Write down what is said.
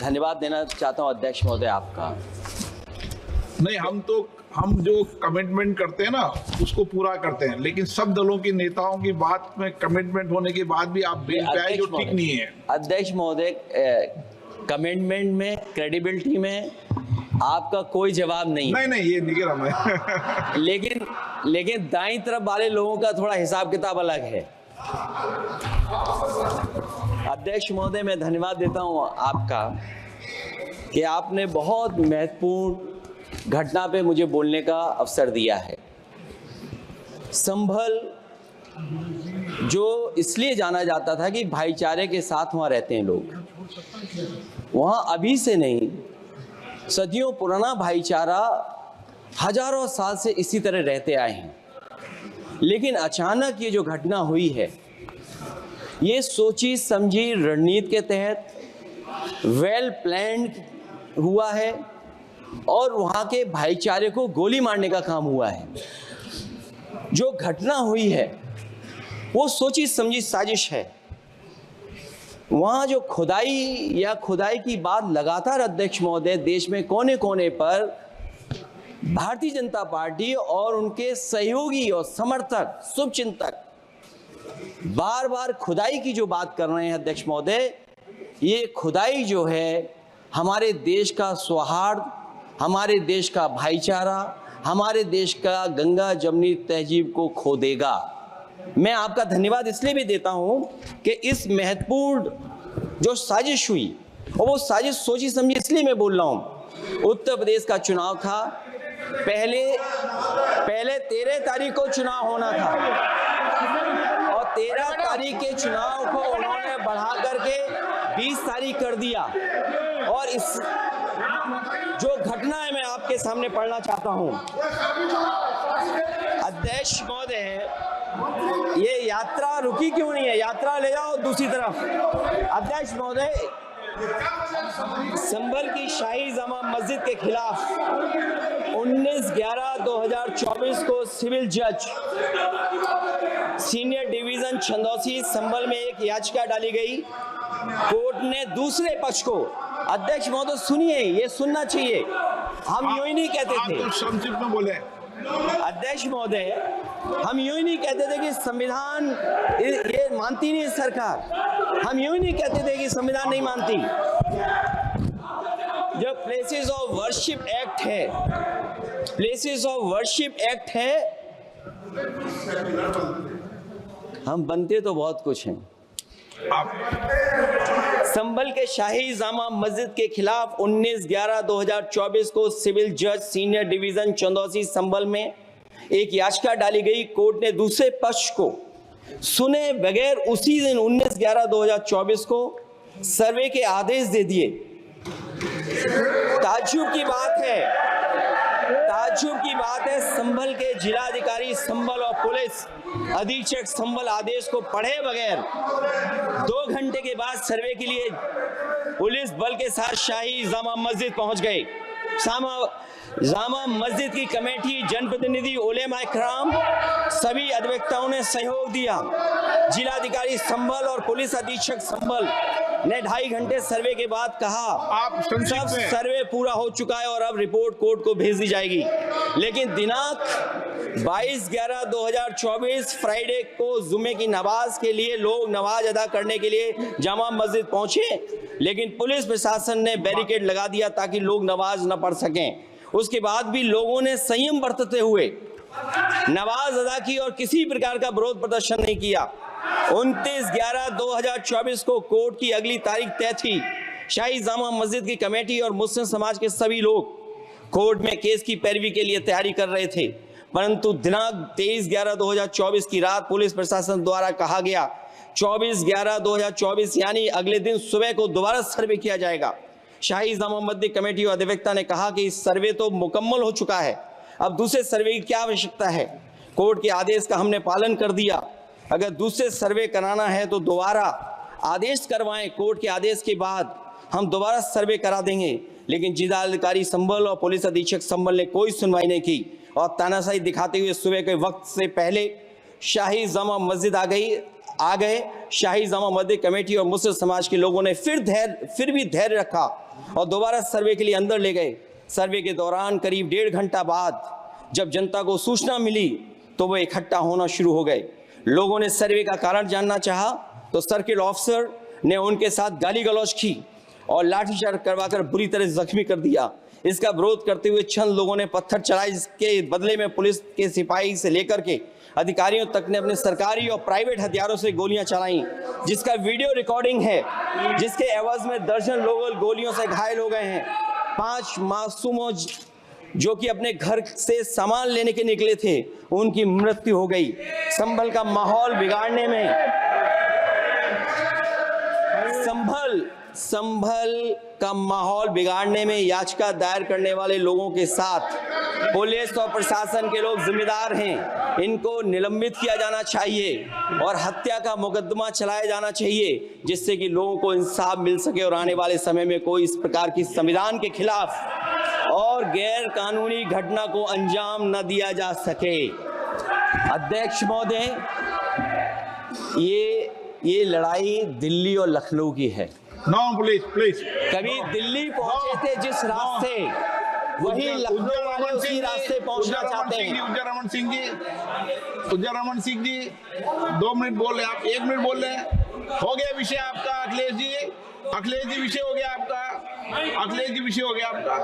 धन्यवाद देना चाहता हूं अध्यक्ष महोदय आपका। नहीं, हम जो कमिटमेंट करते हैं ना उसको पूरा करते हैं, लेकिन सब दलों के नेताओं की बात में कमिटमेंट होने के बाद भी आप बेल पे आए जो ठीक नहीं है। अध्यक्ष महोदय, कमिटमेंट में, क्रेडिबिलिटी में आपका कोई जवाब नहीं। नहीं ये नहीं कह रहा मैं। लेकिन दाईं तरफ वाले लोगों का थोड़ा हिसाब किताब अलग है। अध्यक्ष महोदय, मैं धन्यवाद देता हूं आपका कि आपने बहुत महत्वपूर्ण घटना पे मुझे बोलने का अवसर दिया है। संभल जो इसलिए जाना जाता था कि भाईचारे के साथ वहाँ रहते हैं लोग, वहाँ अभी से नहीं, सदियों पुराना भाईचारा हजारों साल से इसी तरह रहते आए हैं। लेकिन अचानक ये जो घटना हुई है, ये सोची समझी रणनीति के तहत वेल प्लान्ड हुआ है और वहाँ के भाईचारे को गोली मारने का काम हुआ है। जो घटना हुई है वो सोची समझी साजिश है। वहाँ जो खुदाई की बात लगातार अध्यक्ष महोदय देश में कोने कोने पर भारतीय जनता पार्टी और उनके सहयोगी और समर्थक, शुभचिंतक बार बार खुदाई की जो बात कर रहे हैं अध्यक्ष महोदय, ये खुदाई जो है हमारे देश का सौहार्द, हमारे देश का भाईचारा, हमारे देश का गंगा जमनी तहजीब को खो देगा। मैं आपका धन्यवाद इसलिए भी देता हूं कि इस महत्वपूर्ण जो साजिश हुई, और वो साजिश सोची समझी इसलिए मैं बोल रहा हूं। उत्तर प्रदेश का चुनाव था, पहले 13 तारीख को चुनाव होना था और 13 तारीख के चुनाव को उन्होंने बढ़ा करके 20 तारीख कर दिया। और इस जो घटना है मैं आपके सामने पढ़ना चाहता हूं। अध्यक्ष महोदय, ये यात्रा रुकी क्यों नहीं है? यात्रा ले जाओ दूसरी तरफ। अध्यक्ष महोदय, संभल की शाही जामा मस्जिद के खिलाफ 19/11/2024 को सिविल जज सीनियर डिवीजन छंदौसी संभल में एक याचिका डाली गई। कोर्ट ने दूसरे पक्ष को, अध्यक्ष महोदय सुनिए, ये सुनना चाहिए, हम यूं ही नहीं कहते थे। आप संक्षिप्त में बोले। अध्यक्ष महोदय, हम यूं ही नहीं कहते थे कि संविधान ये मानती नहीं सरकार। हम यूं ही नहीं कहते थे कि संविधान नहीं मानती। जो प्लेसेस ऑफ वर्शिप एक्ट है, प्लेसेस ऑफ वर्शिप एक्ट है, हम बनते तो बहुत कुछ हैं। संभल के शाही जामा मस्जिद के खिलाफ 19/11/2024 को सिविल जज सीनियर डिवीजन चंदौसी संभल में एक याचिका डाली गई। कोर्ट ने दूसरे पक्ष को सुने बगैर उसी दिन 19/11/2024 को सर्वे के आदेश दे दिए। ताज्जुब की बात है, संभल के जिलाधिकारी संभल और पुलिस अधीक्षक संभल आदेश को पढ़े बगैर 2 घंटे के बाद सर्वे के लिए पुलिस बल के साथ शाही जामा मस्जिद पहुंच गए। जामा मस्जिद की कमेटी, जनप्रतिनिधि, उलेमा इकराम, सभी अधिवक्ताओं ने सहयोग दिया। जिलाधिकारी संभल और पुलिस अधीक्षक संभल ने 2.5 घंटे सर्वे के बाद कहा सब सर्वे पूरा हो चुका है और अब रिपोर्ट कोर्ट को भेज दी जाएगी। लेकिन दिनांक 22/11/2024 फ्राइडे को जुमे की नमाज के लिए लोग नमाज अदा करने के लिए जामा मस्जिद पहुंचे, लेकिन पुलिस प्रशासन ने बैरिकेड लगा दिया ताकि लोग नमाज न पढ़ सकें। उसके बाद भी लोगों ने संयम बरतते हुए नमाज अदा की और किसी प्रकार का विरोध प्रदर्शन नहीं किया। 29/11/2024 को कोर्ट की अगली तारीख तय थी। शाही जामा मस्जिद की कमेटी और मुस्लिम समाज के सभी लोग कोर्ट में केस की पैरवी के लिए तैयारी कर रहे थे, परंतु दिनांक 23/11/2024 की रात पुलिस प्रशासन द्वारा कहा गया 24/11/2024 यानी अगले दिन सुबह को दोबारा सर्वे किया जाएगा। शाही जामा मस्जिद कमेटी और अधिवक्ता ने कहा कि इस सर्वे तो मुकम्मल हो चुका है, अब दूसरे सर्वे की क्या आवश्यकता है? कोर्ट के आदेश का हमने पालन कर दिया। अगर दूसरे सर्वे कराना है तो दोबारा आदेश करवाएं, कोर्ट के आदेश के बाद हम दोबारा सर्वे करा देंगे। लेकिन जिलाधिकारी संभल और पुलिस अधीक्षक संभल ने कोई सुनवाई नहीं की और तानाशाही दिखाते हुए सुबह के वक्त से पहले शाही जामा मस्जिद आ गई। आ गए। शाही जामा मस्जिद कमेटी और मुस्लिम समाज के लोगों ने फिर भी धैर्य रखा और दोबारा सर्वे के लिए अंदर ले गए। सर्वे के दौरान करीब 1.5 घंटा बाद जब जनता को सूचना मिली तो वो इकट्ठा होना शुरू हो गए। लोगों ने सर्वे का कारण जानना चाहा तो सर्किल ऑफिसर ने उनके साथ गाली गलौज की और लाठीचार्ज करवाकर बुरी तरह जख्मी कर दिया। इसका विरोध करते हुए चंद लोगों ने पत्थर चलाए, जिसके बदले में पुलिस के सिपाही से लेकर के अधिकारियों तक ने अपने सरकारी और प्राइवेट हथियारों से गोलियां चलाई, जिसका वीडियो रिकॉर्डिंग है, जिसके एवज में दर्जन लोग गोलियों से घायल हो गए हैं। 5 मासूमों जो कि अपने घर से सामान लेने के निकले थे, उनकी मृत्यु हो गई। संभल का माहौल बिगाड़ने में संभल का माहौल बिगाड़ने में याचिका दायर करने वाले लोगों के साथ पुलिस और प्रशासन के लोग जिम्मेदार हैं। इनको निलंबित किया जाना चाहिए और हत्या का मुकदमा चलाया जाना चाहिए, जिससे कि लोगों को इंसाफ मिल सके और आने वाले समय में कोई इस प्रकार की संविधान के खिलाफ और गैर कानूनी घटना को अंजाम न दिया जा सके। अध्यक्ष महोदय, ये लड़ाई दिल्ली और लखनऊ की है। No please. कभी दिल्ली पहुंचे थे जिस रास्ते, वही लखनऊ वाले उसी रास्ते पहुंचना चाहते हैं। उज्जर रमन सिंह जी 2 मिनट बोल रहे, आप 1 मिनट बोल रहे हैं। हो गया विषय आपका अखिलेश जी विषय हो गया आपका। अखिलेश जी विषय हो गया आपका।